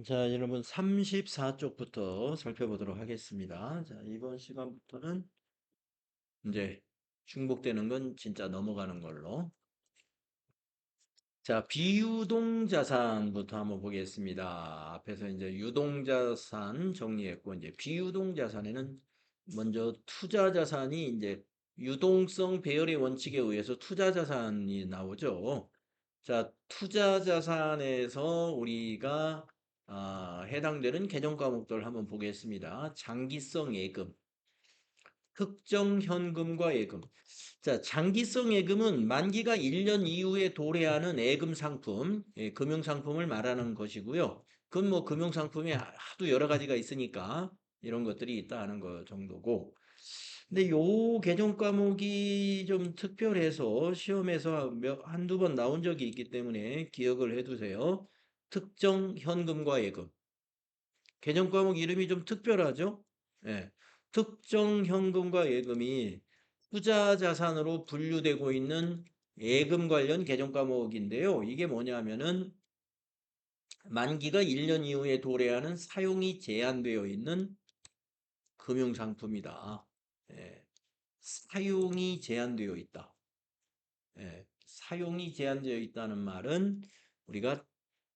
자, 여러분 34쪽부터 살펴보도록 하겠습니다. 자, 이번 시간부터는 이제 중복되는 건 진짜 넘어가는 걸로. 자, 비유동자산부터 한번 보겠습니다. 앞에서 이제 유동자산 정리했고, 이제 비유동자산에는 먼저 투자자산이 이제 유동성 배열의 원칙에 의해서 투자자산이 나오죠. 자, 투자자산에서 우리가 해당되는 개정 과목들 한번 보겠습니다. 장기성 예금, 특정 현금과 예금. 자, 장기성 예금은 만기가 1년 이후에 도래하는 예금 상품, 금융 상품을 말하는 것이고요. 그건 뭐 금융 상품이 하도 여러 가지가 있으니까 이런 것들이 있다는 거 정도고. 근데 요 개정 과목이 좀 특별해서 시험에서 한두 번 나온 적이 있기 때문에 기억을 해 두세요. 특정 현금과 예금. 개정 과목 이름이 좀 특별하죠? 예. 특정 현금과 예금이 투자 자산으로 분류되고 있는 예금 관련 개정 과목인데요. 이게 뭐냐면은 만기가 1년 이후에 도래하는 사용이 제한되어 있는 금융 상품이다. 예. 사용이 제한되어 있다. 예. 사용이 제한되어 있다는 말은 우리가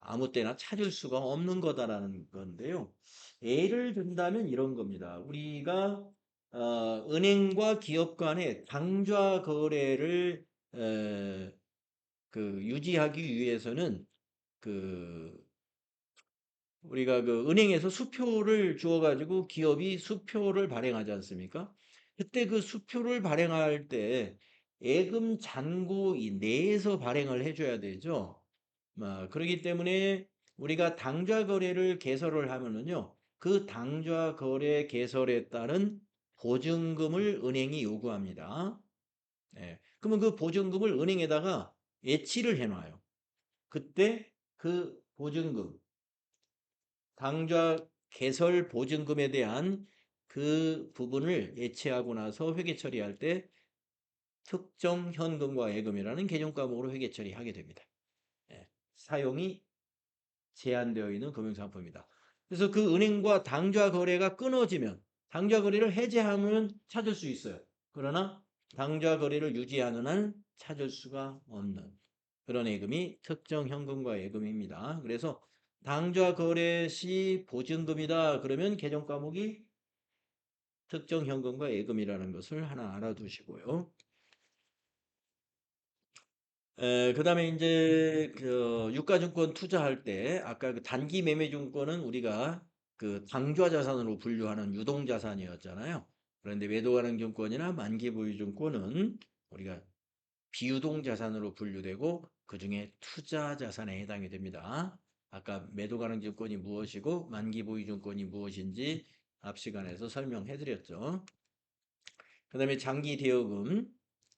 아무 때나 찾을 수가 없는 거다라는 건데요. 예를 든다면 이런 겁니다. 우리가 은행과 기업 간의 당좌 거래를 유지하기 위해서는 그 우리가 그 은행에서 수표를 주어가지고 기업이 수표를 발행하지 않습니까? 그때 그 수표를 발행할 때 예금 잔고 내에서 발행을 해줘야 되죠. 그렇기 때문에 우리가 당좌 거래를 개설을 하면은요, 그 당좌 거래 개설에 따른 보증금을 은행이 요구합니다. 예. 그러면 그 보증금을 은행에다가 예치를 해놔요. 그때 그 보증금, 당좌 개설 보증금에 대한 그 부분을 예치하고 나서 회계 처리할 때 특정 현금과 예금이라는 개정 과목으로 회계 처리하게 됩니다. 예. 사용이 제한되어 있는 금융상품이다. 그래서 그 은행과 당좌 거래가 끊어지면 당좌 거래를 해제하면 찾을 수 있어요. 그러나 당좌 거래를 유지하는 한 찾을 수가 없는 그런 예금이 특정 현금과 예금입니다. 그래서 당좌 거래 시 보증금이다. 그러면 개정 과목이 특정 현금과 예금이라는 것을 하나 알아두시고요. 그다음에 이제 그 유가증권 투자할 때 아까 그 단기 매매증권은 우리가 그 당좌 자산으로 분류하는 유동 자산이었잖아요. 그런데 매도가능증권이나 만기보유증권은 우리가 비유동 자산으로 분류되고 그중에 투자 자산에 해당이 됩니다. 아까 매도가능증권이 무엇이고 만기보유증권이 무엇인지 앞 시간에서 설명해 드렸죠. 그다음에 장기 대여금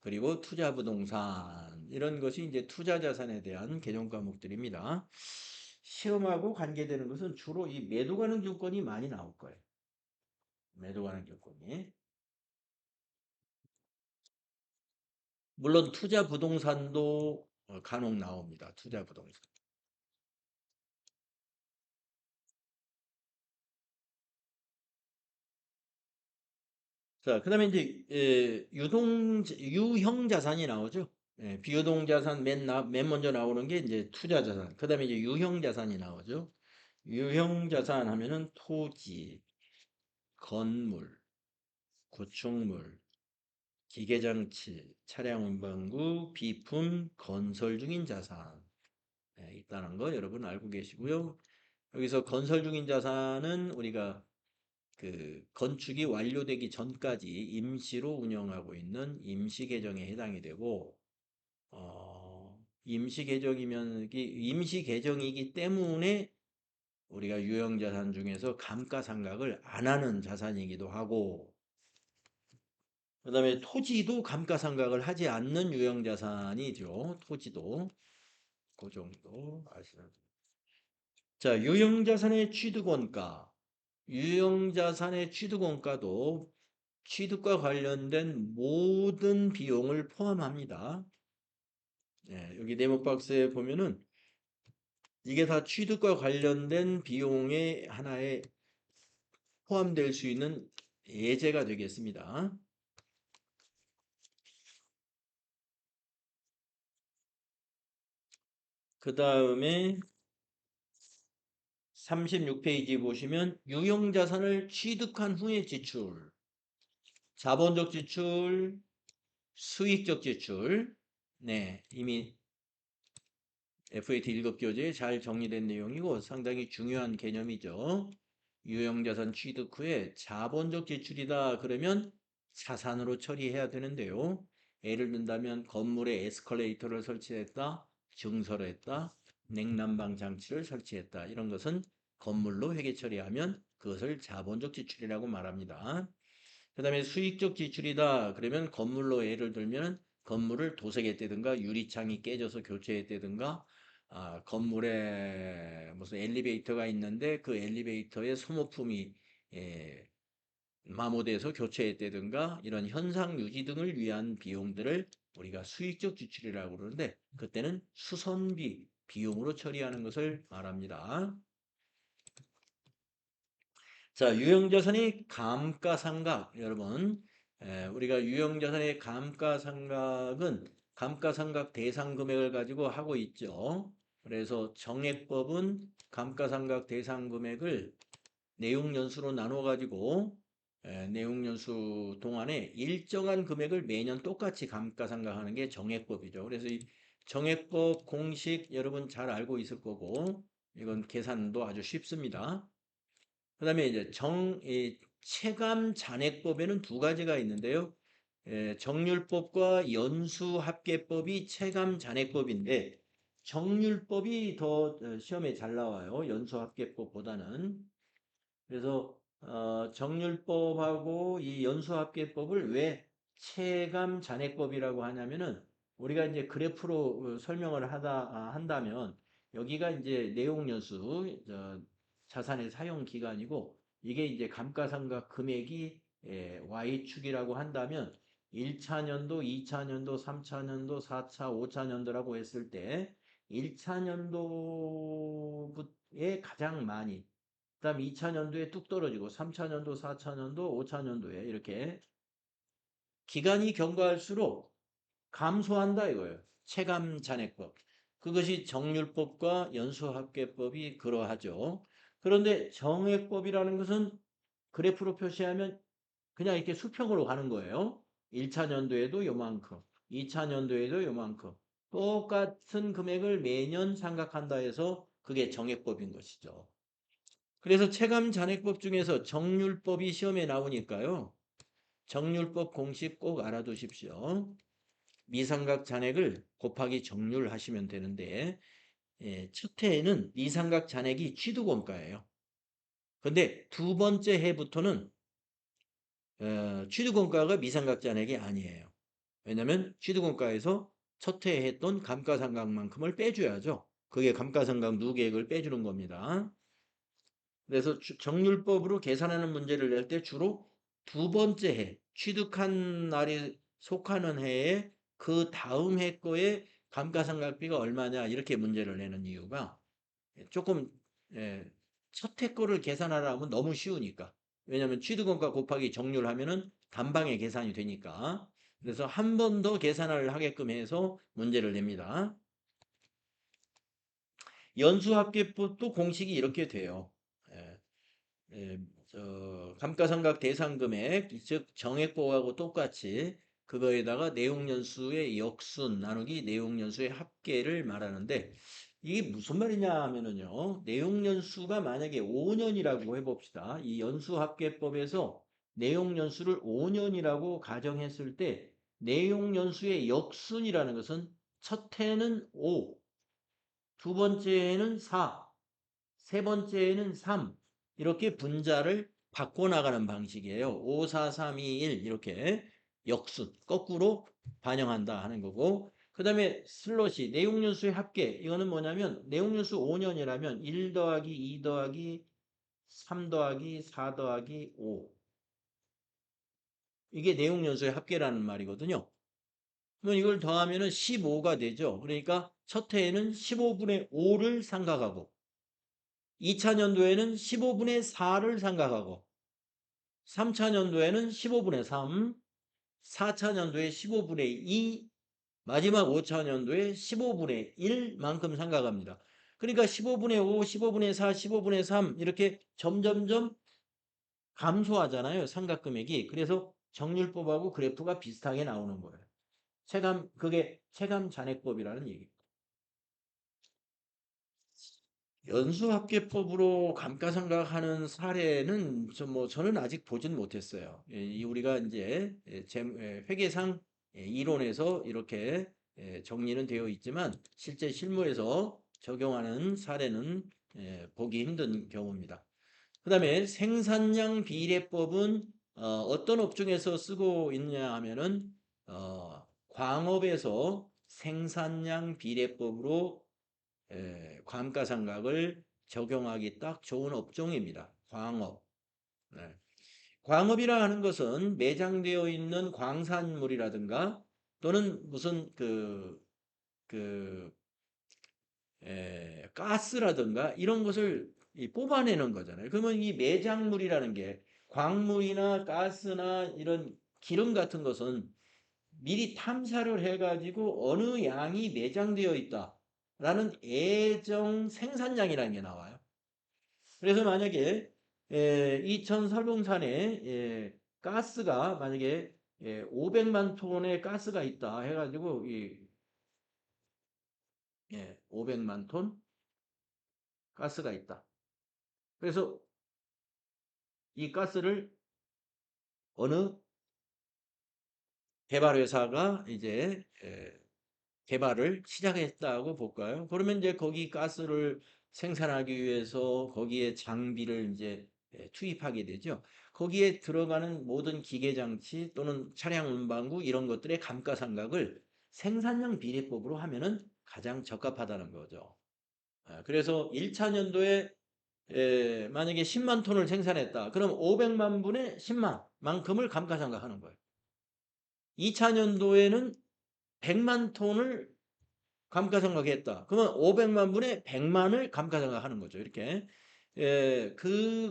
그리고 투자 부동산 이런 것이 이제 투자 자산에 대한 개정 과목들입니다. 시험하고 관계되는 것은 주로 이 매도 가능 조건이 많이 나올 거예요. 매도 가능 조건이. 물론 투자 부동산도 간혹 나옵니다. 투자 부동산. 자, 그다음에 이제 유형 자산이 나오죠. 비유동 자산 맨 먼저 나오는 게 이제 투자 자산. 그다음에 이제 유형 자산이 나오죠. 유형 자산 하면은 토지, 건물, 구축물, 기계장치, 차량 운반구, 비품, 건설 중인 자산 있다는 거 여러분 알고 계시고요. 여기서 건설 중인 자산은 우리가 그 건축이 완료되기 전까지 임시로 운영하고 있는 임시 계정에 해당이 되고 임시 계정이기 때문에 우리가 유형 자산 중에서 감가상각을 안 하는 자산이기도 하고 그다음에 토지도 감가상각을 하지 않는 유형 자산이죠. 토지도 그 정도 아시면 됩니다. 자, 유형 자산의 취득원가. 유형 자산의 취득원가도 취득과 관련된 모든 비용을 포함합니다. 여기 네모 박스에 보면은 이게 다 취득과 관련된 비용의 하나에 포함될 수 있는 예제가 되겠습니다. 그 다음에 36페이지 보시면 유형자산을 취득한 후의 지출, 자본적 지출, 수익적 지출. 네, 이미 FAT 1급 교재에 잘 정리된 내용이고 상당히 중요한 개념이죠. 유형자산 취득 후에 자본적 지출이다 그러면 자산으로 처리해야 되는데요. 예를 든다면 건물에 에스컬레이터를 설치했다, 증설을 했다, 냉난방 장치를 설치했다. 이런 것은 건물로 회계 처리하면 그것을 자본적 지출이라고 말합니다. 그 다음에 수익적 지출이다 그러면 건물로 예를 들면 건물을 도색했다든가 유리창이 깨져서 교체했다든가 건물에 무슨 엘리베이터가 있는데 그 엘리베이터에 소모품이 예, 마모돼서 교체했다든가 이런 현상 유지 등을 위한 비용들을 우리가 수익적 지출이라고 그러는데 그때는 수선비 비용으로 처리하는 것을 말합니다. 자, 유형자산의 감가상각 여러분 우리가 유형자산의 감가상각은 감가상각 대상 금액을 가지고 하고 있죠. 그래서 정액법은 감가상각 대상 금액을 내용연수로 나눠 가지고 내용연수 동안에 일정한 금액을 매년 똑같이 감가상각하는 게 정액법이죠. 그래서 이 정액법 공식 여러분 잘 알고 있을 거고 이건 계산도 아주 쉽습니다. 그 다음에 이제 체감 잔액법에는 두 가지가 있는데요. 정률법과 연수합계법이 체감 잔액법인데 정률법이 더 시험에 잘 나와요. 연수합계법보다는. 그래서 정률법하고 이 연수합계법을 왜 체감 잔액법이라고 하냐면은 우리가 이제 그래프로 설명을 한다면 여기가 이제 내용연수 자산의 사용 기간이고 이게 이제 감가상각 금액이 Y축이라고 한다면 1차년도, 2차년도, 3차년도, 4차, 5차년도라고 했을 때 1차년도에 가장 많이 그다음 2차년도에 뚝 떨어지고 3차년도, 4차년도, 5차년도에 이렇게 기간이 경과할수록 감소한다 이거예요. 체감 잔액법. 그것이 정률법과 연수합계법이 그러하죠. 그런데 정액법이라는 것은 그래프로 표시하면 그냥 이렇게 수평으로 가는 거예요. 1차년도에도 요만큼, 2차년도에도 요만큼. 똑같은 금액을 매년 상각한다 해서 그게 정액법인 것이죠. 그래서 체감 잔액법 중에서 정률법이 시험에 나오니까요. 정률법 공식 꼭 알아두십시오. 미상각 잔액을 곱하기 정률 하시면 되는데 첫 해에는 미상각 잔액이 취득원가예요. 근데 두 번째 해부터는 취득원가가 미상각 잔액이 아니에요. 왜냐하면 취득원가에서 첫 해에 했던 감가상각만큼을 빼줘야죠. 그게 감가상각 누계액을 빼주는 겁니다. 그래서 정률법으로 계산하는 문제를 낼 때 주로 두 번째 해, 취득한 날이 속하는 해에 그 다음 해 거에 감가상각비가 얼마냐 이렇게 문제를 내는 이유가 조금 첫 해 거를 계산하라 하면 너무 쉬우니까. 왜냐하면 취득원가 곱하기 정률 하면은 단방에 계산이 되니까. 그래서 한 번 더 계산을 하게끔 해서 문제를 냅니다. 연수합계법도 공식이 이렇게 돼요. 예. 감가상각 대상 금액, 즉 정액보하고 똑같이 그거에다가 내용연수의 역순 나누기 내용연수의 합계를 말하는데 이게 무슨 말이냐 하면은요. 내용연수가 만약에 5년이라고 해봅시다. 이 연수합계법에서 내용연수를 5년이라고 가정했을 때 내용연수의 역순이라는 것은 첫 해는 5, 두 번째에는 4, 세 번째에는 3 이렇게 분자를 바꿔나가는 방식이에요. 5, 4, 3, 2, 1 이렇게 역순 거꾸로 반영한다 하는 거고 그 다음에 슬롯이 내용연수의 합계 이거는 뭐냐면 내용연수 5년이라면 1 더하기 2 더하기 3 더하기 4 더하기 5 이게 내용연수의 합계라는 말이거든요. 그럼 이걸 더하면은 15가 되죠. 그러니까 첫 해에는 15분의 5를 상각하고 2차 년도에는 15분의 4를 상각하고 3차 년도에는 15분의 3, 4차 년도에 15분의 2, 마지막 5차 년도에 15분의 1만큼 상각합니다. 그러니까 15분의 5, 15분의 4, 15분의 3 이렇게 점점점 감소하잖아요. 상각금액이. 그래서 정률법하고 그래프가 비슷하게 나오는 거예요. 그게 체감 잔액법이라는 얘기입니다. 연수합계법으로 감가상각하는 사례는 저는 아직 보진 못했어요. 우리가 이제 회계상 이론에서 이렇게 정리는 되어 있지만 실제 실무에서 적용하는 사례는 보기 힘든 경우입니다. 그 다음에 생산량 비례법은 어떤 업종에서 쓰고 있냐 하면은 광업에서 생산량 비례법으로 감가상각을 적용하기 딱 좋은 업종입니다. 광업. 네. 광업이라 하는 것은 매장되어 있는 광산물이라든가 또는 무슨 그 가스라든가 이런 것을 뽑아내는 거잖아요. 그러면 이 매장물이라는 게 광물이나 가스나 이런 기름 같은 것은 미리 탐사를 해가지고 어느 양이 매장되어 있다라는 예정 생산량이라는 게 나와요. 그래서 만약에 2000설봉산에 가스가 만약에 500만 톤의 가스가 있다 해가지고 500만 톤 가스가 있다. 그래서 이 가스를 어느 개발회사가 이제 개발을 시작했다고 볼까요? 그러면 이제 거기 가스를 생산하기 위해서 거기에 장비를 이제 투입하게 되죠. 거기에 들어가는 모든 기계 장치 또는 차량 운반구 이런 것들의 감가상각을 생산량 비례법으로 하면은 가장 적합하다는 거죠. 그래서 1차 년도에 만약에 10만 톤을 생산했다. 그럼 500만 분의 10만 만큼을 감가상각하는 거예요. 2차 년도에는 100만 톤을 감가상각했다. 그러면 500만 분의 100만을 감가상각하는 거죠. 이렇게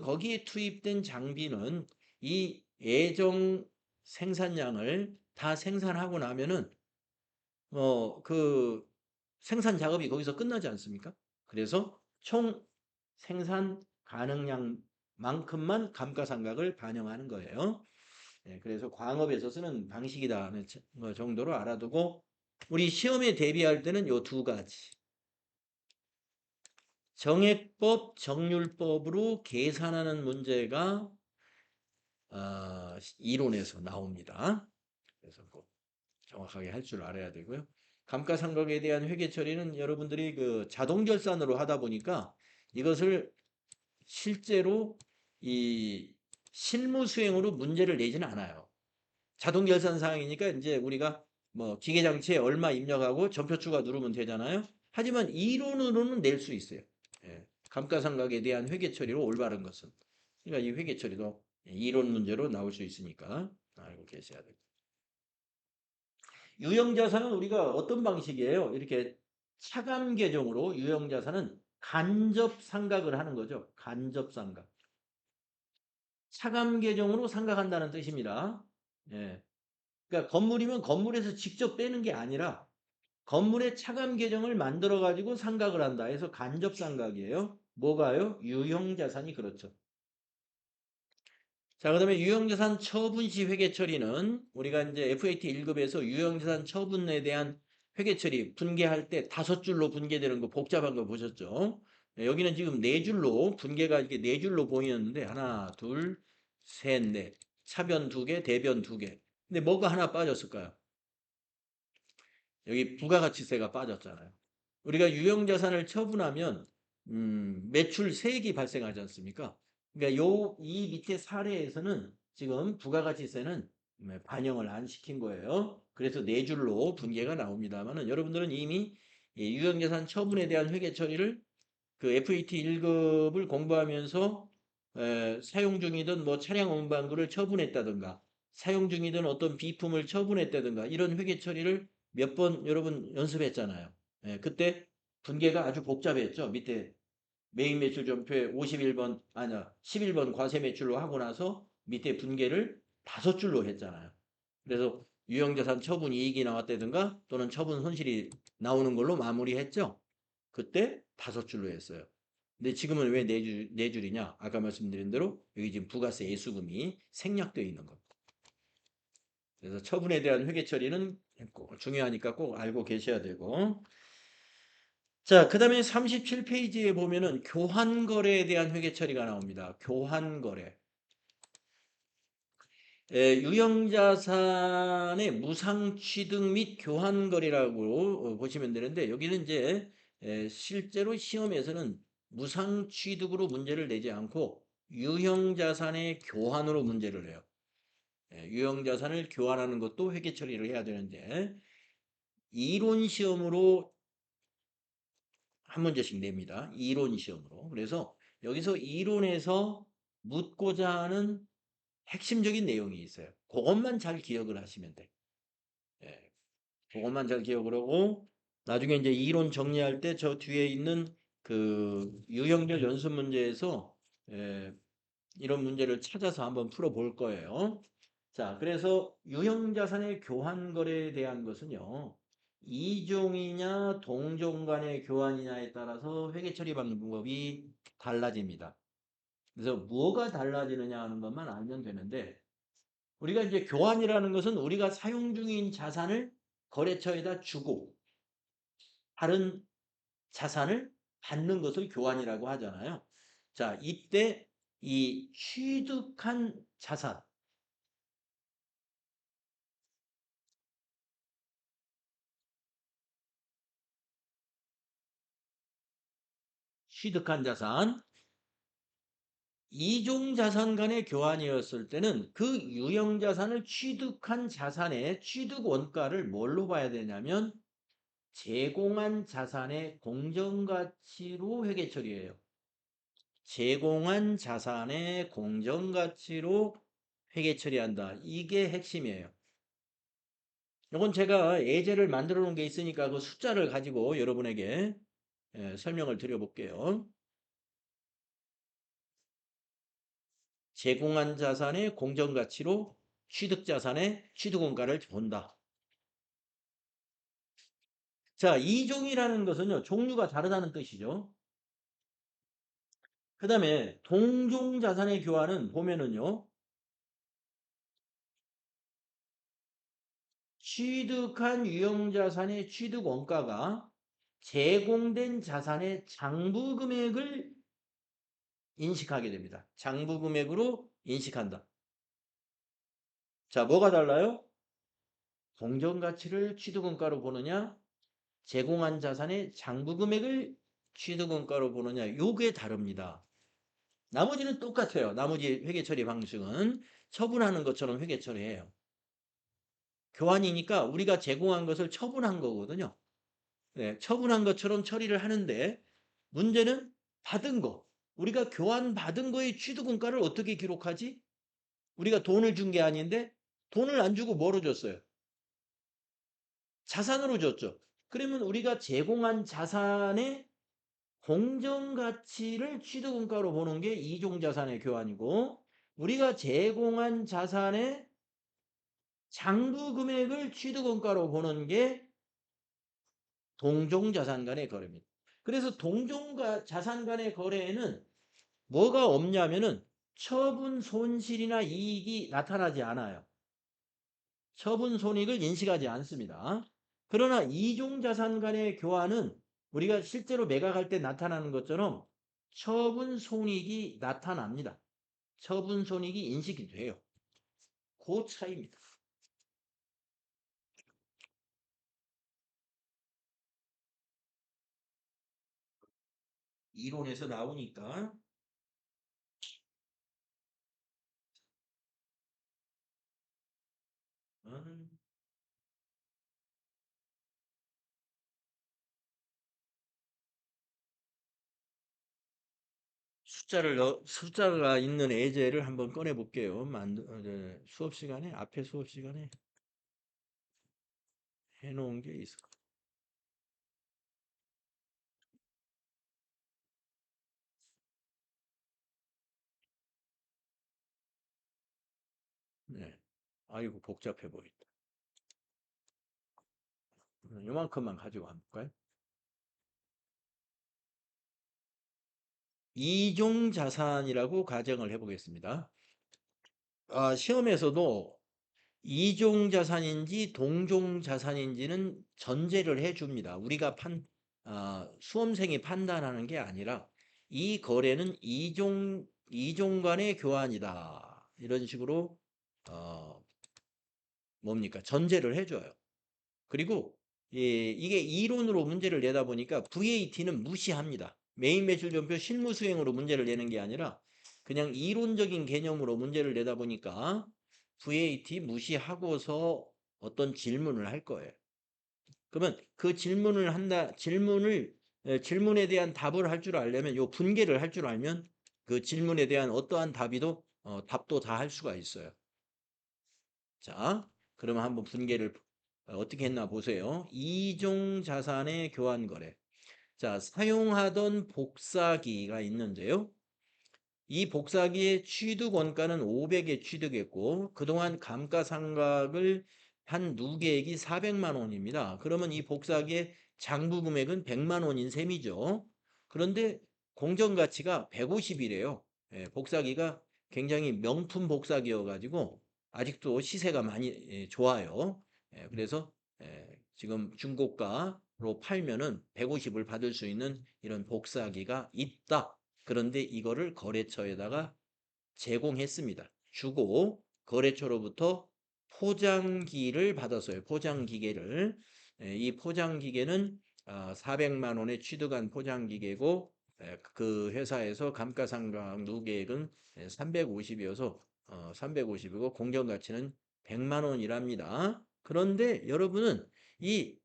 거기에 투입된 장비는 이 예정 생산량을 다 생산하고 나면은 그 생산 작업이 거기서 끝나지 않습니까? 그래서 총 생산 가능량만큼만 감가상각을 반영하는 거예요. 그래서 광업에서 쓰는 방식이다는 정도로 알아두고 우리 시험에 대비할 때는 요 두 가지. 정액법, 정률법으로 계산하는 문제가 이론에서 나옵니다. 그래서 꼭 정확하게 할 줄 알아야 되고요. 감가상각에 대한 회계 처리는 여러분들이 그 자동결산으로 하다 보니까 이것을 실제로 이 실무 수행으로 문제를 내지는 않아요. 자동결산 사항이니까 이제 우리가 뭐 기계장치에 얼마 입력하고 전표 추가 누르면 되잖아요. 하지만 이론으로는 낼 수 있어요. 감가상각에 대한 회계 처리로 올바른 것은. 그러니까 이 회계 처리도 이론 문제로 나올 수 있으니까 알고 계셔야 돼요. 유형자산은 우리가 어떤 방식이에요? 이렇게 차감 계정으로 유형자산은 간접 상각을 하는 거죠. 간접 상각. 차감 계정으로 상각한다는 뜻입니다. 예. 그러니까 건물이면 건물에서 직접 빼는 게 아니라 건물의 차감 계정을 만들어 가지고 상각을 한다 해서 간접 상각이에요. 뭐가요? 유형자산이 그렇죠. 자, 그다음에 유형자산 처분 시 회계 처리는 우리가 이제 FAT 1급에서 유형자산 처분에 대한 회계 처리 분개할 때 5줄로 분개되는 거 복잡한 거 보셨죠? 여기는 지금 4줄로 분개가 이렇게 4줄로 보이는데 하나, 둘, 셋, 넷. 차변 2개, 대변 2개. 근데 뭐가 하나 빠졌을까요? 여기 부가가치세가 빠졌잖아요. 우리가 유형자산을 처분하면 매출 세액이 발생하지 않습니까? 그러니까 이 밑에 사례에서는 지금 부가가치세는 반영을 안 시킨 거예요. 그래서 네 줄로 분개가 나옵니다만은 여러분들은 이미 유형자산 처분에 대한 회계 처리를 그 FAT 1급을 공부하면서 사용 중이던 뭐 차량 운반구를 처분했다든가 사용 중이던 어떤 비품을 처분했다든가 이런 회계 처리를 몇 번 여러분 연습했잖아요. 예, 그때 분계가 아주 복잡했죠. 밑에 메인 매출 전표에 51번, 아니야, 11번 과세 매출로 하고 나서 밑에 분계를 5줄로 했잖아요. 그래서 유형자산 처분 이익이 나왔다든가 또는 처분 손실이 나오는 걸로 마무리했죠. 그때 5줄로 했어요. 근데 지금은 왜 네 줄이냐? 아까 말씀드린 대로 여기 지금 부가세 예수금이 생략되어 있는 겁니다. 그래서 처분에 대한 회계 처리는 꼭 중요하니까 꼭 알고 계셔야 되고. 자, 그 다음에 37페이지에 보면은 교환거래에 대한 회계 처리가 나옵니다. 교환거래. 유형자산의 무상취득 및 교환거래라고 보시면 되는데 여기는 이제 실제로 시험에서는 무상취득으로 문제를 내지 않고 유형자산의 교환으로 문제를 해요. 유형자산을 교환하는 것도 회계 처리를 해야 되는데 이론 시험으로 한 문제씩 냅니다. 이론 시험으로. 그래서 여기서 이론에서 묻고자 하는 핵심적인 내용이 있어요. 그것만 잘 기억을 하시면 돼. 예, 그것만 잘 기억을 하고 나중에 이제 이론 정리할 때 저 뒤에 있는 그 유형별 연습 문제에서 예, 이런 문제를 찾아서 한번 풀어볼 거예요. 자, 그래서 유형자산의 교환거래에 대한 것은요. 이종이냐 동종 간의 교환이냐에 따라서 회계처리 방법이 달라집니다. 그래서 뭐가 달라지느냐 하는 것만 알면 되는데 우리가 이제 교환이라는 것은 우리가 사용 중인 자산을 거래처에다 주고 다른 자산을 받는 것을 교환이라고 하잖아요. 자, 이때 이 취득한 자산, 취득한 자산, 이종 자산 간의 교환이었을 때는 그 유형 자산을 취득한 자산의 취득 원가를 뭘로 봐야 되냐면 제공한 자산의 공정가치로 회계 처리해요. 제공한 자산의 공정가치로 회계 처리한다. 이게 핵심이에요. 이건 제가 예제를 만들어 놓은 게 있으니까 그 숫자를 가지고 여러분에게 설명을 드려볼게요. 제공한 자산의 공정가치로 취득자산의 취득원가를 본다. 자, 이종이라는 것은요, 종류가 다르다는 뜻이죠. 그 다음에 동종자산의 교환은 보면은요, 취득한 유형자산의 취득원가가 제공된 자산의 장부금액을 인식하게 됩니다. 장부금액으로 인식한다. 자, 뭐가 달라요? 공정가치를 취득원가로 보느냐, 제공한 자산의 장부금액을 취득원가로 보느냐, 요게 다릅니다. 나머지는 똑같아요. 나머지 회계처리 방식은 처분하는 것처럼 회계처리해요. 교환이니까 우리가 제공한 것을 처분한 거거든요. 네, 처분한 것처럼 처리를 하는데 문제는 받은 거. 우리가 교환 받은 거의 취득원가를 어떻게 기록하지? 우리가 돈을 준 게 아닌데 돈을 안 주고 뭐로 줬어요? 자산으로 줬죠. 그러면 우리가 제공한 자산의 공정가치를 취득원가로 보는 게 이종자산의 교환이고 우리가 제공한 자산의 장부금액을 취득원가로 보는 게 동종자산 간의 거래입니다. 그래서 동종자산 간의 거래에는 뭐가 없냐면은 처분 손실이나 이익이 나타나지 않아요. 처분 손익을 인식하지 않습니다. 그러나 이종자산 간의 교환은 우리가 실제로 매각할 때 나타나는 것처럼 처분 손익이 나타납니다. 처분 손익이 인식이 돼요. 그 차이입니다. 이론에서 나오니까 음, 숫자가 있는 예제를 한번 꺼내 볼게요. 수업 시간에 앞에 수업 시간에 해 놓은 게 있어. 아이고, 복잡해 보인다. 요만큼만 가지고 한번 볼까요? 이종 자산이라고 가정을 해보겠습니다. 시험에서도 이종 자산인지 동종 자산인지는 전제를 해줍니다. 우리가 수험생이 판단하는 게 아니라 이 거래는 이종 간의 교환이다. 이런 식으로 어, 뭡니까? 전제를 해줘요. 그리고 이게 이론으로 문제를 내다 보니까 VAT는 무시합니다. 메인 매출전표 실무 수행으로 문제를 내는 게 아니라 그냥 이론적인 개념으로 문제를 내다 보니까 VAT 무시하고서 어떤 질문을 할 거예요. 그러면 그 질문에 대한 답을 할 줄 알려면 요 분개를 할 줄 알면 그 질문에 대한 어떠한 답도 다 할 수가 있어요. 자, 그러면 한번 분개를 어떻게 했나 보세요. 이종 자산의 교환 거래. 자, 사용하던 복사기가 있는데요. 이 복사기의 취득 원가는 500에 취득했고 그동안 감가상각을 한 누계액이 400만 원입니다. 그러면 이 복사기의 장부 금액은 100만 원인 셈이죠. 그런데 공정가치가 150이래요. 복사기가 굉장히 명품 복사기여 가지고 아직도 시세가 많이 좋아요. 그래서 지금 중고가로 팔면은 150을 받을 수 있는 이런 복사기가 있다. 그런데 이거를 거래처에다가 제공했습니다. 주고 거래처로부터 포장기를 받았어요. 포장기계를. 이 포장기계는 400만 원에 취득한 포장기계고 그 회사에서 감가상각 누계액은 350이어서 350이고 공정가치는 100만 원이랍니다. 그런데 여러분은 이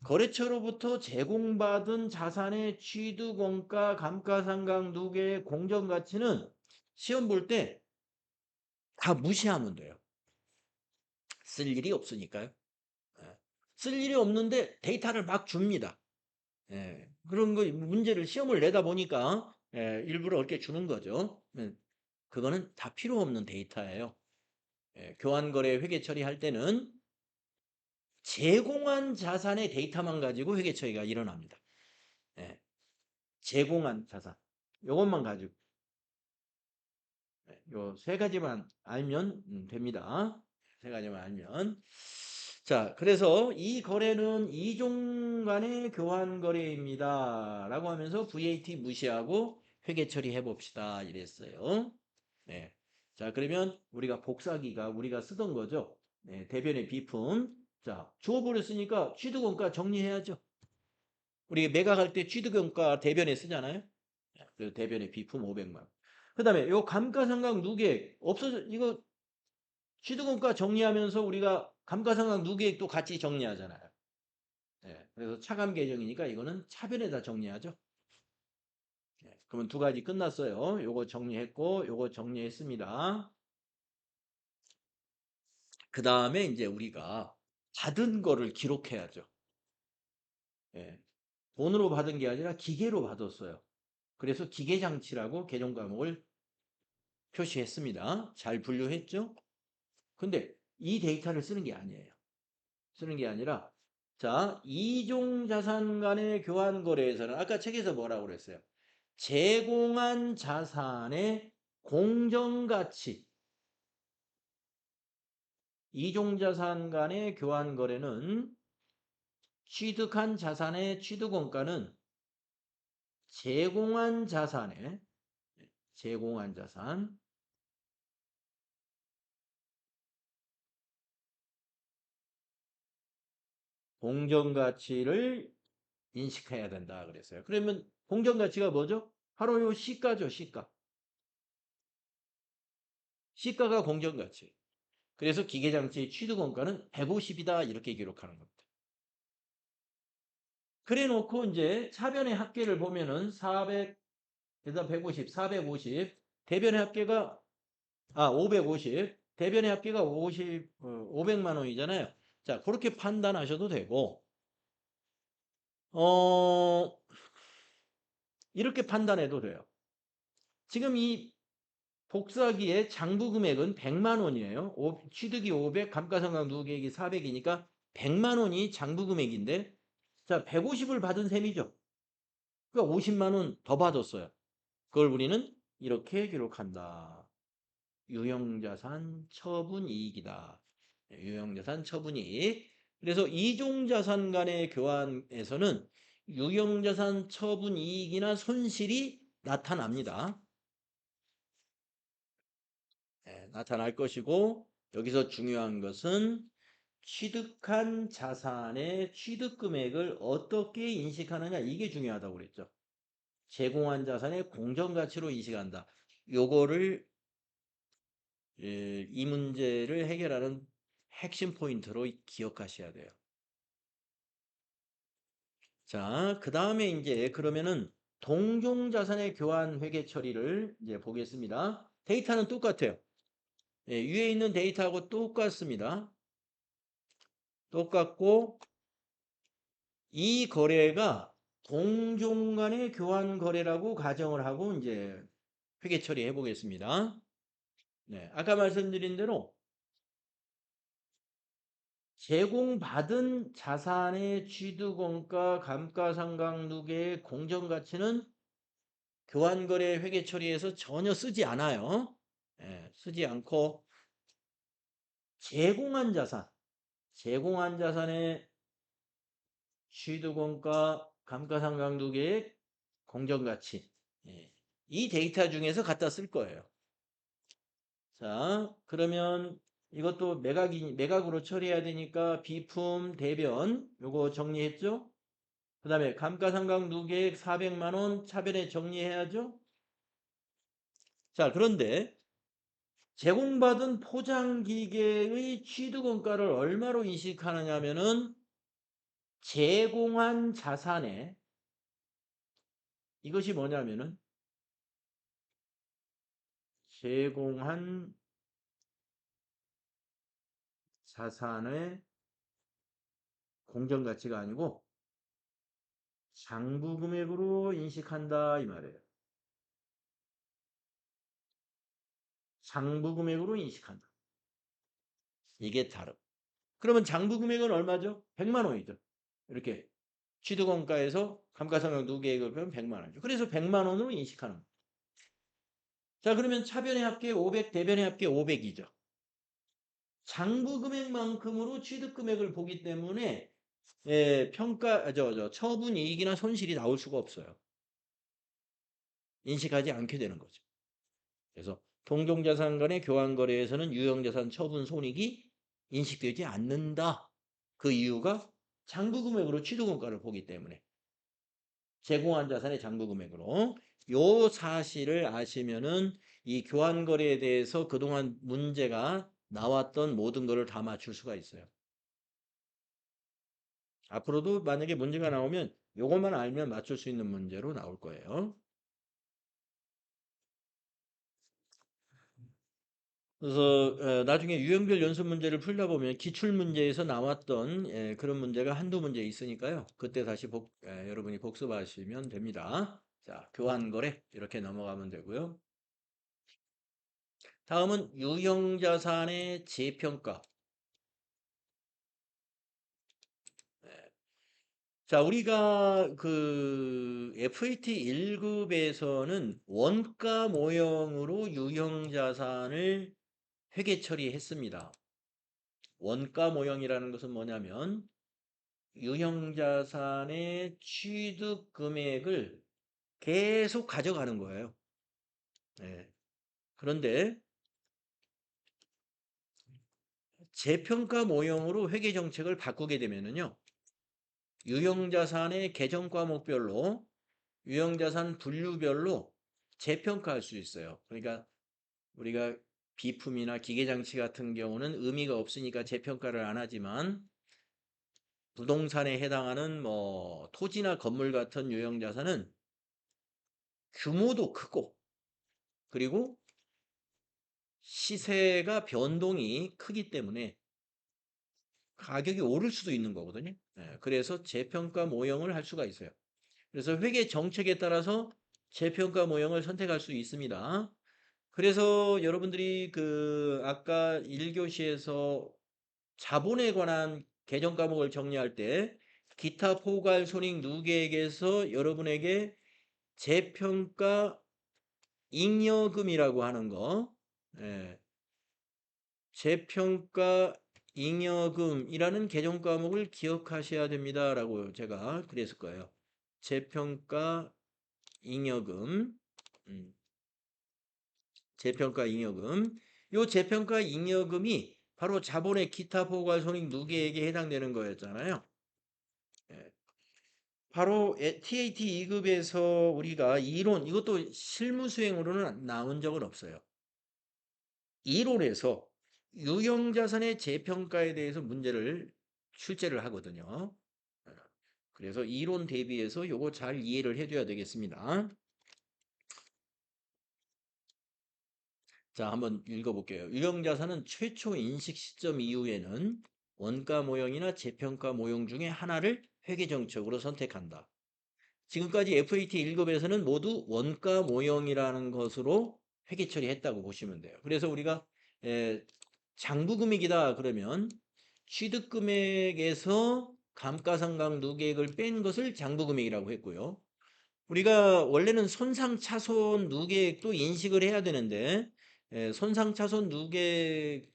거래처로부터 제공받은 자산의 취득원가, 감가상각 누계의 공정가치는 시험 볼 때 다 무시하면 돼요. 쓸 일이 없으니까요. 예. 쓸 일이 없는데 데이터를 막 줍니다. 그런 거 문제를 시험을 내다 보니까 일부러 이렇게 주는 거죠. 그거는 다 필요 없는 데이터예요. 교환거래 회계 처리할 때는 제공한 자산의 데이터만 가지고 회계 처리가 일어납니다. 예. 제공한 자산. 요것만 가지고 요 세 가지만 알면 됩니다. 세 가지만 알면. 자, 그래서 이 거래는 이종 간의 교환 거래입니다. 라고 하면서 VAT 무시하고 회계 처리해 봅시다. 이랬어요. 네. 자, 그러면 우리가 복사기가 우리가 쓰던 거죠. 네, 대변의 비품. 자, 주어버렸으니까 취득원가 정리해야죠. 우리 매각할 때 취득원가 대변에 쓰잖아요. 그래서 대변의 비품 500만. 그다음에 요 감가상각 누계액 이거 취득원가 정리하면서 우리가 감가상각 누계액도 같이 정리하잖아요. 그래서 차감 계정이니까 이거는 차변에다 정리하죠. 그러면 두 가지 끝났어요. 요거 정리했고 요거 정리했습니다. 그 다음에 이제 우리가 받은 거를 기록해야죠. 돈으로 받은 게 아니라 기계로 받았어요. 그래서 기계장치라고 개정 과목을 표시했습니다. 잘 분류했죠? 근데 이 데이터를 쓰는 게 아니에요. 쓰는 게 아니라 자, 이종 자산 간의 교환 거래에서는 아까 책에서 뭐라고 그랬어요? 제공한 자산의 공정가치. 이종 자산 간의 교환 거래는 취득한 자산의 취득원가는 제공한 자산 공정가치를 인식해야 된다 그랬어요. 그러면 공정가치가 뭐죠? 바로 요 시가죠, 시가. 시가가 공정가치. 그래서 기계장치의 취득원가는 150이다 이렇게 기록하는 겁니다. 그래 놓고 이제 차변의 합계를 보면은 400, 그다음 150, 450, 대변의 합계가 550, 대변의 합계가 500만 원이잖아요. 자, 그렇게 판단하셔도 되고 어, 이렇게 판단해도 돼요. 지금 이 복사기의 장부 금액은 100만 원이에요. 취득이 500, 감가상각 누계액이 400이니까 100만 원이 장부 금액인데 자, 150을 받은 셈이죠. 그러니까 50만 원 더 받았어요. 그걸 우리는 이렇게 기록한다. 유형자산 처분이익이다. 유형자산 처분이익. 그래서 이종자산 간의 교환에서는 유형자산 처분이익이나 손실이 나타납니다. 나타날 것이고 여기서 중요한 것은 취득한 자산의 취득금액을 어떻게 인식하느냐 이게 중요하다고 그랬죠. 제공한 자산의 공정가치로 인식한다. 요거를 이 문제를 해결하는 핵심 포인트로 기억하셔야 돼요. 자, 그 다음에 이제 그러면은 동종자산의 교환 회계 처리를 이제 보겠습니다. 데이터는 똑같아요. 위에 있는 데이터하고 똑같습니다. 똑같고 이 거래가 동종 간의 교환 거래라고 가정을 하고 이제 회계 처리해 보겠습니다. 네, 아까 말씀드린 대로 제공받은 자산의 취득원가, 감가상각 누계의 공정가치는 교환거래 회계 처리에서 전혀 쓰지 않아요. 쓰지 않고 제공한 자산의 취득원가, 감가상각 누계의 공정가치 이 데이터 중에서 갖다 쓸 거예요. 자, 그러면 이것도 매각으로 처리해야 되니까 비품 대변 요거 정리했죠? 그 다음에 감가상각 누계액 400만 원 차변에 정리해야죠? 자, 그런데 제공받은 포장기계의 취득원가를 얼마로 인식하느냐 하면은 제공한 자산에 이것이 뭐냐면은 제공한 자산의 공정가치가 아니고 장부금액으로 인식한다 이 말이에요. 장부금액으로 인식한다. 이게 다름. 그러면 장부금액은 얼마죠? 100만 원이죠. 이렇게 취득원가에서 감가상각 누계액을 빼면 100만 원이죠. 그래서 100만 원으로 인식하는 거예요. 자, 그러면 차변의 합계 500, 대변의 합계 500이죠. 장부금액만큼으로 취득금액을 보기 때문에 처분이익이나 손실이 나올 수가 없어요. 인식하지 않게 되는 거죠. 그래서 동종자산 간의 교환거래에서는 유형자산 처분 손익이 인식되지 않는다. 그 이유가 장부금액으로 취득원가를 보기 때문에 제공한 자산의 장부금액으로 요 사실을 아시면은 이 교환거래에 대해서 그동안 문제가 나왔던 모든 것을 다 맞출 수가 있어요. 앞으로도 만약에 문제가 나오면 요것만 알면 맞출 수 있는 문제로 나올 거예요. 그래서 나중에 유형별 연습 문제를 풀다 보면 기출문제에서 나왔던 그런 문제가 한두 문제 있으니까요. 그때 다시 여러분이 복습하시면 됩니다. 자, 교환거래 이렇게 넘어가면 되고요. 다음은 유형자산의 재평가. 자, 우리가 그 FAT 1급에서는 원가 모형으로 유형자산을 회계 처리했습니다. 원가 모형이라는 것은 뭐냐면 유형자산의 취득 금액을 계속 가져가는 거예요. 네. 그런데 재평가 모형으로 회계 정책을 바꾸게 되면은요. 유형자산의 계정 과목별로 유형자산 분류별로 재평가할 수 있어요. 그러니까 우리가 비품이나 기계장치 같은 경우는 의미가 없으니까 재평가를 안 하지만 부동산에 해당하는 뭐 토지나 건물 같은 유형자산은 규모도 크고 그리고 시세가 변동이 크기 때문에 가격이 오를 수도 있는 거거든요. 그래서 재평가 모형을 할 수가 있어요. 그래서 회계 정책에 따라서 재평가 모형을 선택할 수 있습니다. 그래서 여러분들이 그 아까 1교시에서 자본에 관한 개정 과목을 정리할 때 기타 포괄 손익 누계액에서 여러분에게 재평가 잉여금이라고 하는 거, 예, 재평가 잉여금이라는 개정 과목을 기억하셔야 됩니다라고 제가 그랬을 거예요. 재평가 잉여금, 음, 재평가 잉여금. 요 재평가 잉여금이 바로 자본의 기타 포괄 손익 누계액에 해당되는 거였잖아요. 예. 바로 TAT 2급에서 우리가 이론, 이것도 실무 수행으로는 나온 적은 없어요. 이론에서 유형자산의 재평가에 대해서 문제를 출제를 하거든요. 그래서 이론 대비해서 요거 잘 이해를 해줘야 되겠습니다. 자, 한번 읽어볼게요. 유형자산은 최초 인식 시점 이후에는 원가 모형이나 재평가 모형 중에 하나를 회계정책으로 선택한다. 지금까지 FAT 1급에서는 모두 원가 모형이라는 것으로 회계 처리했다고 보시면 돼요. 그래서 우리가 장부금액이다 그러면 취득금액에서 감가상각 누계액을 뺀 것을 장부금액이라고 했고요. 우리가 원래는 손상차손 누계액도 인식을 해야 되는데 손상차손 누계액을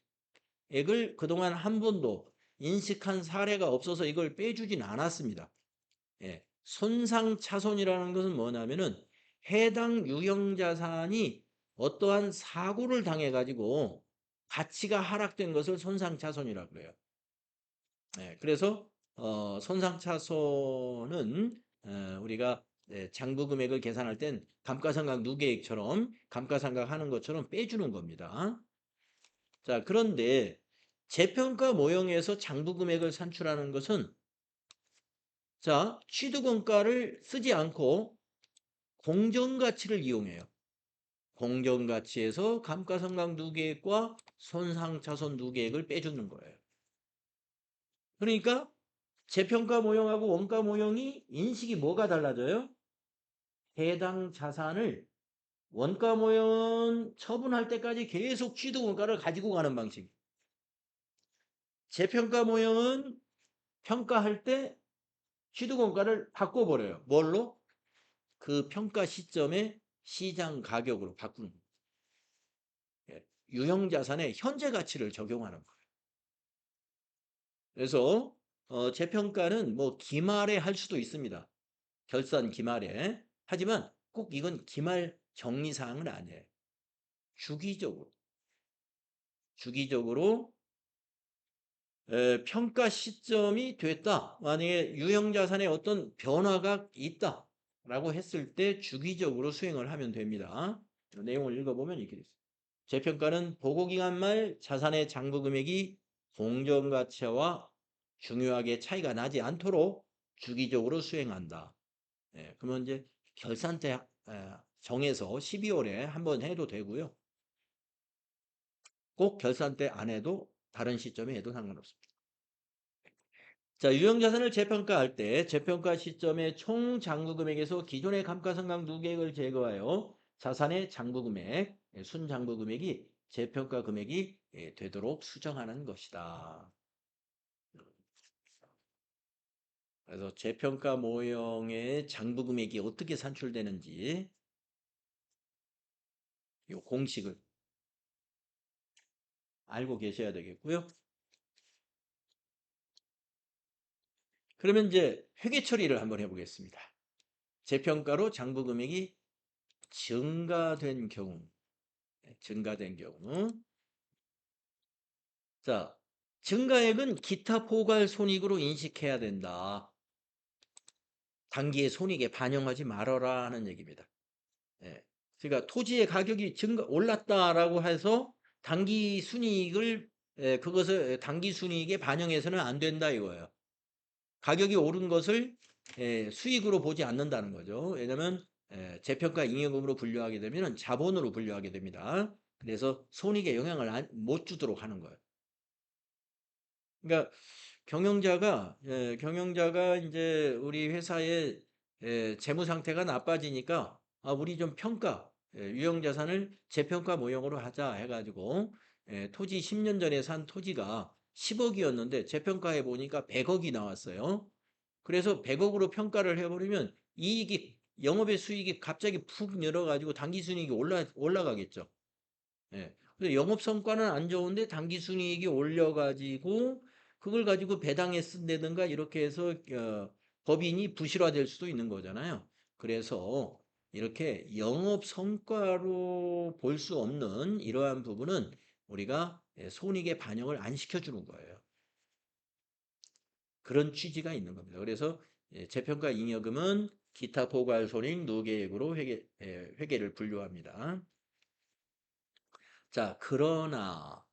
그동안 한 번도 인식한 사례가 없어서 이걸 빼주진 않았습니다. 예, 손상차손이라는 것은 뭐냐면은 해당 유형자산이 어떠한 사고를 당해가지고 가치가 하락된 것을 손상차손이라고 그래요. 예, 그래서 손상차손은 우리가 장부금액을 계산할 땐 감가상각 누계액처럼 감가상각하는 것처럼 빼주는 겁니다. 자, 그런데 재평가 모형에서 장부금액을 산출하는 것은 자, 취득원가를 쓰지 않고 공정가치를 이용해요. 공정가치에서 감가상각 누계액과 손상차손 누계액을 빼주는 거예요. 그러니까 재평가 모형하고 원가 모형이 인식이 뭐가 달라져요? 해당 자산을 원가 모형은 처분할 때까지 계속 취득원가를 가지고 가는 방식. 재평가 모형은 평가할 때 취득원가를 바꿔버려요. 뭘로? 그 평가 시점에 시장 가격으로 바꾸는 거예요. 유형자산의 현재 가치를 적용하는 거예요. 그래서 재평가는 뭐 기말에 할 수도 있습니다. 결산 기말에. 하지만 꼭 이건 기말 정리사항은 아니에요. 주기적으로 평가 시점이 됐다. 만약에 유형자산에 어떤 변화가 있다. 라고 했을 때 주기적으로 수행을 하면 됩니다. 내용을 읽어보면 이렇게 됐어요. 재평가는 보고기간 말 자산의 장부금액이 공정가치와 중요하게 차이가 나지 않도록 주기적으로 수행한다. 그러면 이제 결산 때 정해서 12월에 한번 해도 되고요. 꼭 결산 때 안 해도 다른 시점에 해도 상관없습니다. 자, 유형자산을 재평가할 때 재평가 시점의 총 장부금액에서 기존의 감가상각 누계액을 제거하여 자산의 장부금액, 순장부금액이 재평가 금액이 되도록 수정하는 것이다. 그래서 재평가 모형의 장부금액이 어떻게 산출되는지 이 공식을 알고 계셔야 되겠고요. 그러면 이제 회계 처리를 한번 해보겠습니다. 재평가로 장부금액이 증가된 경우, 자, 증가액은 기타 포괄 손익으로 인식해야 된다. 단기의 손익에 반영하지 말아라 하는 얘기입니다. 예. 그러니까 토지의 가격이 올랐다라고 해서 단기 순이익을 그것을 단기 순이익에 반영해서는 안 된다 이거예요. 가격이 오른 것을 수익으로 보지 않는다는 거죠. 왜냐하면 재평가 잉여금으로 분류하게 되면 자본으로 분류하게 됩니다. 그래서 손익에 영향을 못 주도록 하는 거예요. 그러니까 경영자가 이제 우리 회사의 재무 상태가 나빠지니까 우리 좀 유형자산을 재평가 모형으로 하자 해가지고 토지 10년 전에 산 토지가 10억이었는데 재평가해 보니까 100억이 나왔어요. 그래서 100억으로 평가를 해버리면 이익이 영업의 수익이 갑자기 푹 늘어가지고 당기순이익이 올라가겠죠. 예. 그래서 영업 성과는 안 좋은데 당기순이익이 올려가지고 그걸 가지고 배당에 쓴다든가 이렇게 해서 법인이 부실화될 수도 있는 거잖아요. 그래서 이렇게 영업 성과로 볼 수 없는 이러한 부분은 우리가 손익에 반영을 안 시켜주는 거예요. 그런 취지가 있는 겁니다. 그래서 재평가 잉여금은 기타 포괄손익 누계액으로 회계를 분류합니다. 자, 그러나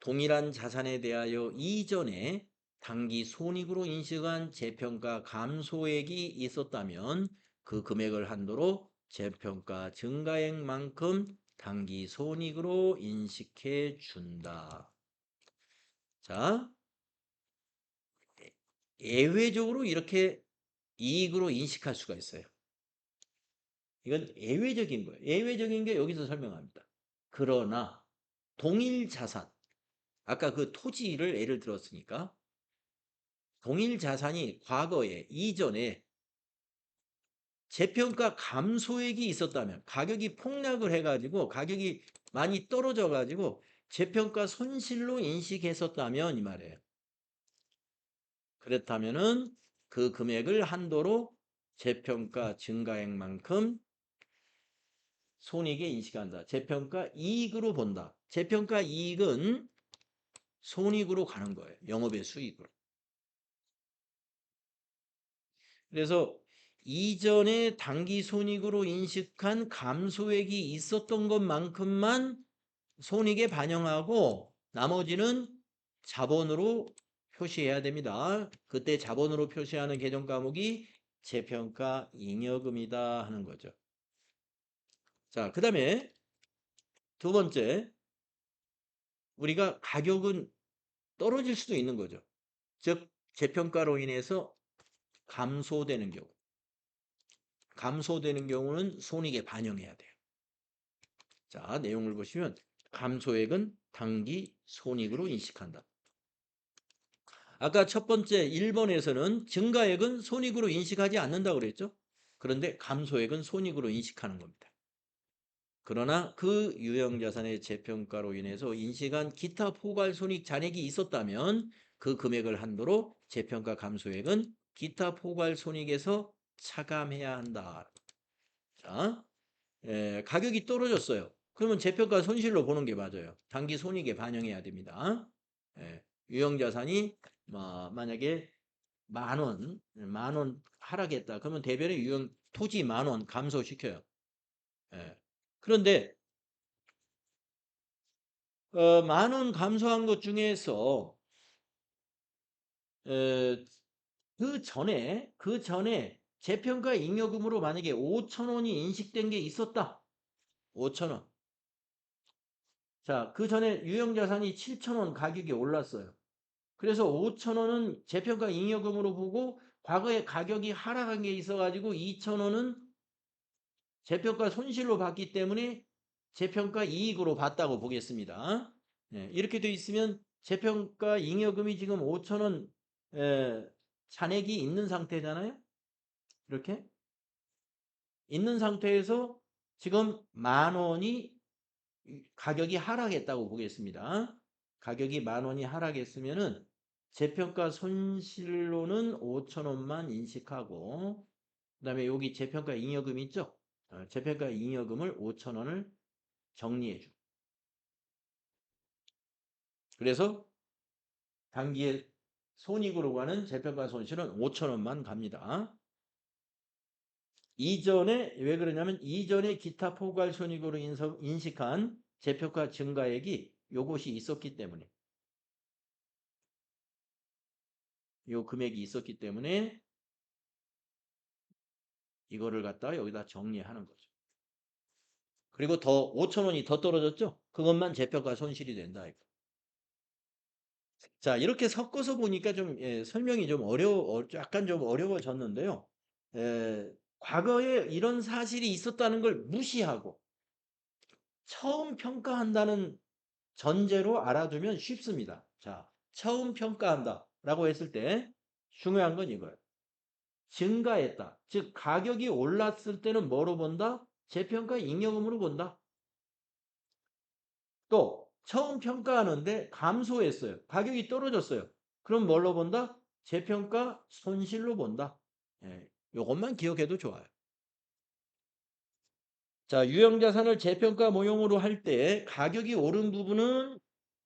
동일한 자산에 대하여 이전에 당기 손익으로 인식한 재평가 감소액이 있었다면 그 금액을 한도로 재평가 증가액만큼 당기 손익으로 인식해 준다. 자, 예외적으로 이렇게 이익으로 인식할 수가 있어요. 이건 예외적인 거예요. 예외적인 게 여기서 설명합니다. 그러나 동일 자산, 아까 그 토지를 예를 들었으니까 동일 자산이 과거에 이전에 재평가 감소액이 있었다면 가격이 폭락을 해가지고 가격이 많이 떨어져가지고 재평가 손실로 인식했었다면 이 말이에요. 그렇다면은 그 금액을 한도로 재평가 증가액만큼 손익에 인식한다. 재평가 이익으로 본다. 재평가 이익은 손익으로 가는 거예요. 영업의 수익으로. 그래서 이전에 당기 손익으로 인식한 감소액이 있었던 것만큼만 손익에 반영하고 나머지는 자본으로 표시해야 됩니다. 그때 자본으로 표시하는 계정 과목이 재평가 잉여금이다 하는 거죠. 자, 그 다음에 두 번째, 우리가 가격은 떨어질 수도 있는 거죠. 즉, 재평가로 인해서 감소되는 경우. 감소되는 경우는 손익에 반영해야 돼요. 자, 내용을 보시면 감소액은 당기 손익으로 인식한다. 아까 첫 번째 1번에서는 증가액은 손익으로 인식하지 않는다고 그랬죠? 그런데 감소액은 손익으로 인식하는 겁니다. 그러나 그 유형자산의 재평가로 인해서 인식한 기타 포괄손익 잔액이 있었다면 그 금액을 한도로 재평가 감소액은 기타 포괄손익에서 차감해야 한다. 자, 가격이 떨어졌어요. 그러면 재평가 손실로 보는 게 맞아요. 당기 손익에 반영해야 됩니다. 유형자산이 만약에 만 원 하락했다. 그러면 대변의 유형 토지 10,000원 감소시켜요. 그런데 10,000원 감소한 것 중에서 그 전에 재평가 잉여금으로 만약에 5,000원이 인식된 게 있었다. 5,000원. 자, 그 전에 유형자산이 7,000원 가격이 올랐어요. 그래서 5,000원은 재평가 잉여금으로 보고 과거에 가격이 하락한 게 있어가지고 2,000원은 재평가 손실로 봤기 때문에 재평가 이익으로 봤다고 보겠습니다. 이렇게 돼 있으면 재평가 잉여금이 지금 5,000원 잔액이 있는 상태잖아요. 이렇게 있는 상태에서 지금 10,000원이 가격이 하락했다고 보겠습니다. 가격이 10,000원이 하락했으면은 재평가 손실로는 5,000원만 인식하고 그다음에 여기 재평가 잉여금 있죠? 재평가 잉여금을 5,000원을 정리해 줘. 그래서 단기에 손익으로 가는 재평가 손실은 5,000원만 갑니다. 이전에 왜 그러냐면 이전에 기타 포괄 손익으로 인식한 재평가 증가액이 요것이 있었기 때문에 요 금액이 있었기 때문에 이거를 갖다가 여기다 정리하는 거죠. 그리고 더 5,000원이 더 떨어졌죠? 그것만 재평가 손실이 된다. 자, 이렇게 섞어서 보니까 좀 설명이 좀 약간 좀 어려워졌는데요. 과거에 이런 사실이 있었다는 걸 무시하고 처음 평가한다는 전제로 알아두면 쉽습니다. 자, 처음 평가한다라고 했을 때 중요한 건 이거예요. 증가했다. 즉 가격이 올랐을 때는 뭐로 본다? 재평가 잉여금으로 본다. 또 처음 평가하는데 감소했어요. 가격이 떨어졌어요. 그럼 뭘로 본다? 재평가 손실로 본다. 예, 요것만 기억해도 좋아요. 자, 유형자산을 재평가 모형으로 할 때 가격이 오른 부분은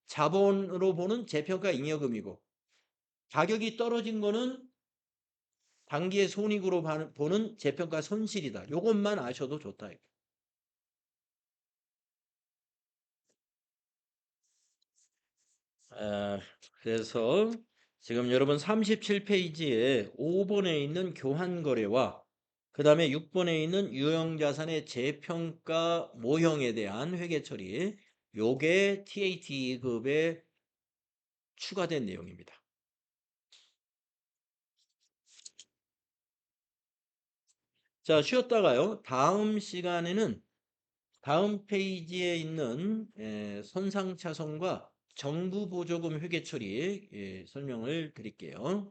자본으로 보는 재평가 잉여금이고 가격이 떨어진 거는 단기의 손익으로 보는 재평가 손실이다. 요것만 아셔도 좋다. 그래서 지금 여러분 37페이지에 5번에 있는 교환거래와 그 다음에 6번에 있는 유형자산의 재평가 모형에 대한 회계처리 요게 TAT2급에 추가된 내용입니다. 자, 쉬었다가요. 다음 시간에는 다음 페이지에 있는 손상차손과 정부보조금 회계처리 설명을 드릴게요.